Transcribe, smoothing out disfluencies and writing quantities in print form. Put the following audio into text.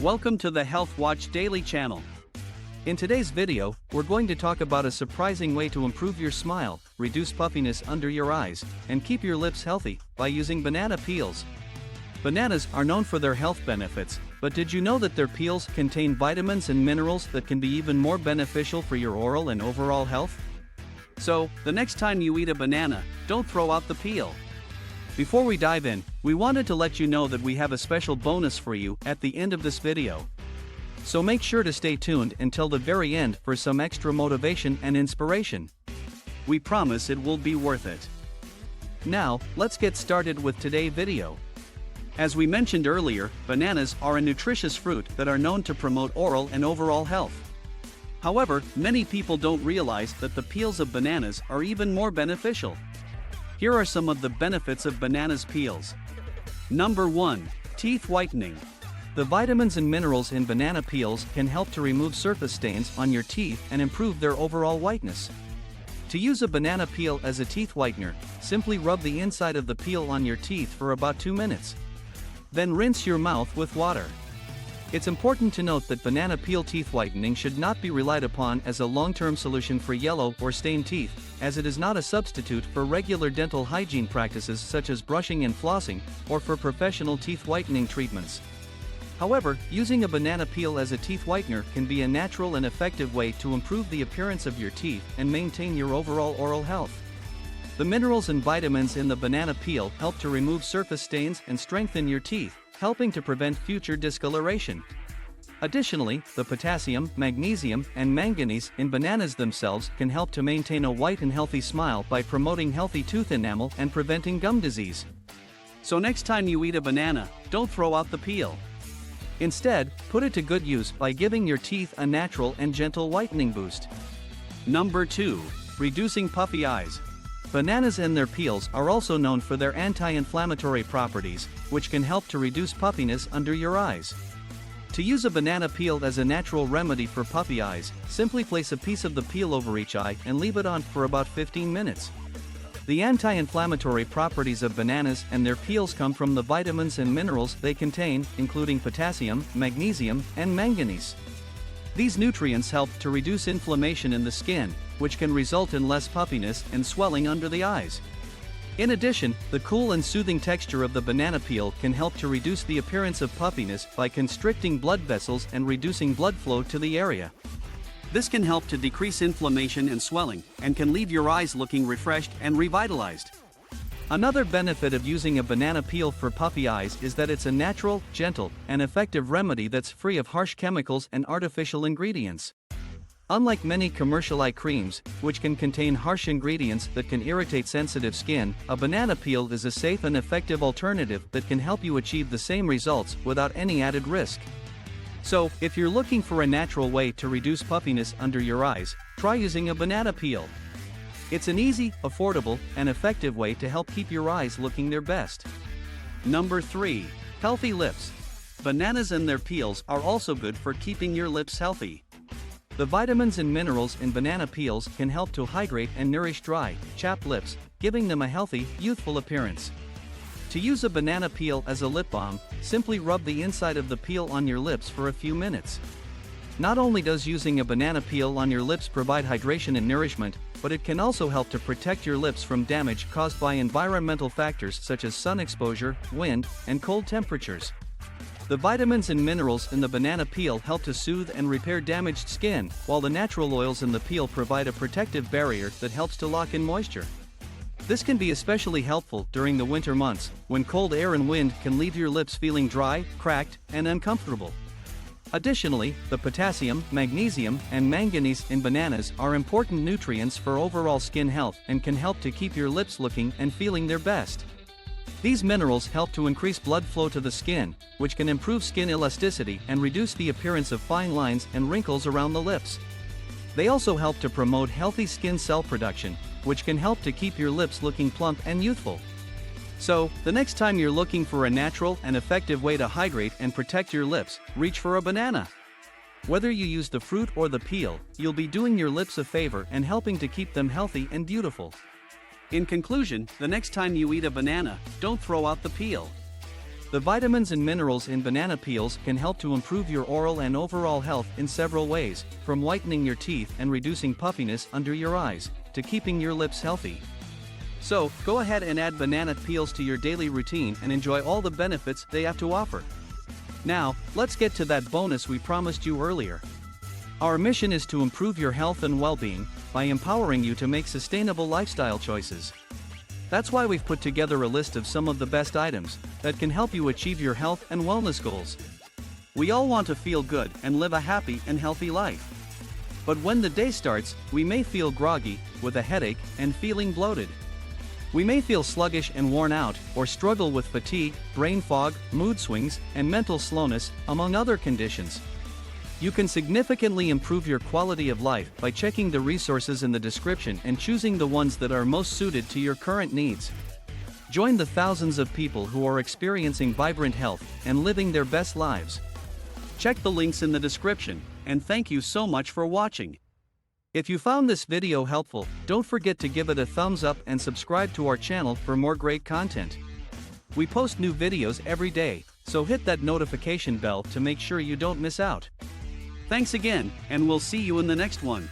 Welcome to the Health Watch Daily channel. In today's video, we're going to talk about a surprising way to improve your smile, reduce puffiness under your eyes, and keep your lips healthy by using banana peels. Bananas are known for their health benefits, but did you know that their peels contain vitamins and minerals that can be even more beneficial for your oral and overall health? So, the next time you eat a banana, don't throw out the peel. Before we dive in, we wanted to let you know that we have a special bonus for you at the end of this video. So make sure to stay tuned until the very end for some extra motivation and inspiration. We promise it will be worth it. Now, let's get started with today's video. As we mentioned earlier, bananas are a nutritious fruit that are known to promote oral and overall health. However, many people don't realize that the peels of bananas are even more beneficial. Here are some of the benefits of bananas peels. Number 1. Teeth whitening. The vitamins and minerals in banana peels can help to remove surface stains on your teeth and improve their overall whiteness. To use a banana peel as a teeth whitener, simply rub the inside of the peel on your teeth for about 2 minutes. Then rinse your mouth with water. It's important to note that banana peel teeth whitening should not be relied upon as a long-term solution for yellow or stained teeth, as it is not a substitute for regular dental hygiene practices such as brushing and flossing, or for professional teeth whitening treatments. However, using a banana peel as a teeth whitener can be a natural and effective way to improve the appearance of your teeth and maintain your overall oral health. The minerals and vitamins in the banana peel help to remove surface stains and strengthen your teeth, helping to prevent future discoloration. Additionally, the potassium, magnesium, and manganese in bananas themselves can help to maintain a white and healthy smile by promoting healthy tooth enamel and preventing gum disease. So next time you eat a banana, don't throw out the peel. Instead, put it to good use by giving your teeth a natural and gentle whitening boost. Number 2. Reducing puffy eyes. Bananas and their peels are also known for their anti-inflammatory properties, which can help to reduce puffiness under your eyes. To use a banana peel as a natural remedy for puffy eyes, simply place a piece of the peel over each eye and leave it on for about 15 minutes. The anti-inflammatory properties of bananas and their peels come from the vitamins and minerals they contain, including potassium, magnesium, and manganese. These nutrients help to reduce inflammation in the skin, which can result in less puffiness and swelling under the eyes. In addition, the cool and soothing texture of the banana peel can help to reduce the appearance of puffiness by constricting blood vessels and reducing blood flow to the area. This can help to decrease inflammation and swelling, and can leave your eyes looking refreshed and revitalized. Another benefit of using a banana peel for puffy eyes is that it's a natural, gentle, and effective remedy that's free of harsh chemicals and artificial ingredients. Unlike many commercial eye creams, which can contain harsh ingredients that can irritate sensitive skin, a banana peel is a safe and effective alternative that can help you achieve the same results without any added risk. So, if you're looking for a natural way to reduce puffiness under your eyes, try using a banana peel. It's an easy, affordable, and effective way to help keep your eyes looking their best. Number 3. Healthy lips. Bananas and their peels are also good for keeping your lips healthy. The vitamins and minerals in banana peels can help to hydrate and nourish dry, chapped lips, giving them a healthy, youthful appearance. To use a banana peel as a lip balm, simply rub the inside of the peel on your lips for a few minutes. Not only does using a banana peel on your lips provide hydration and nourishment, but it can also help to protect your lips from damage caused by environmental factors such as sun exposure, wind, and cold temperatures. The vitamins and minerals in the banana peel help to soothe and repair damaged skin, while the natural oils in the peel provide a protective barrier that helps to lock in moisture. This can be especially helpful during the winter months, when cold air and wind can leave your lips feeling dry, cracked, and uncomfortable. Additionally, the potassium, magnesium, and manganese in bananas are important nutrients for overall skin health and can help to keep your lips looking and feeling their best. These minerals help to increase blood flow to the skin, which can improve skin elasticity and reduce the appearance of fine lines and wrinkles around the lips. They also help to promote healthy skin cell production, which can help to keep your lips looking plump and youthful. So, the next time you're looking for a natural and effective way to hydrate and protect your lips, reach for a banana. Whether you use the fruit or the peel, you'll be doing your lips a favor and helping to keep them healthy and beautiful. In conclusion, the next time you eat a banana, don't throw out the peel. The vitamins and minerals in banana peels can help to improve your oral and overall health in several ways, from whitening your teeth and reducing puffiness under your eyes, to keeping your lips healthy. So, go ahead and add banana peels to your daily routine and enjoy all the benefits they have to offer. Now, let's get to that bonus we promised you earlier. Our mission is to improve your health and well-being by empowering you to make sustainable lifestyle choices. That's why we've put together a list of some of the best items that can help you achieve your health and wellness goals. We all want to feel good and live a happy and healthy life. But when the day starts, we may feel groggy, with a headache, and feeling bloated. We may feel sluggish and worn out, or struggle with fatigue, brain fog, mood swings, and mental slowness, among other conditions. You can significantly improve your quality of life by checking the resources in the description and choosing the ones that are most suited to your current needs. Join the thousands of people who are experiencing vibrant health and living their best lives. Check the links in the description, and thank you so much for watching. If you found this video helpful, don't forget to give it a thumbs up and subscribe to our channel for more great content. We post new videos every day, so hit that notification bell to make sure you don't miss out. Thanks again, and we'll see you in the next one.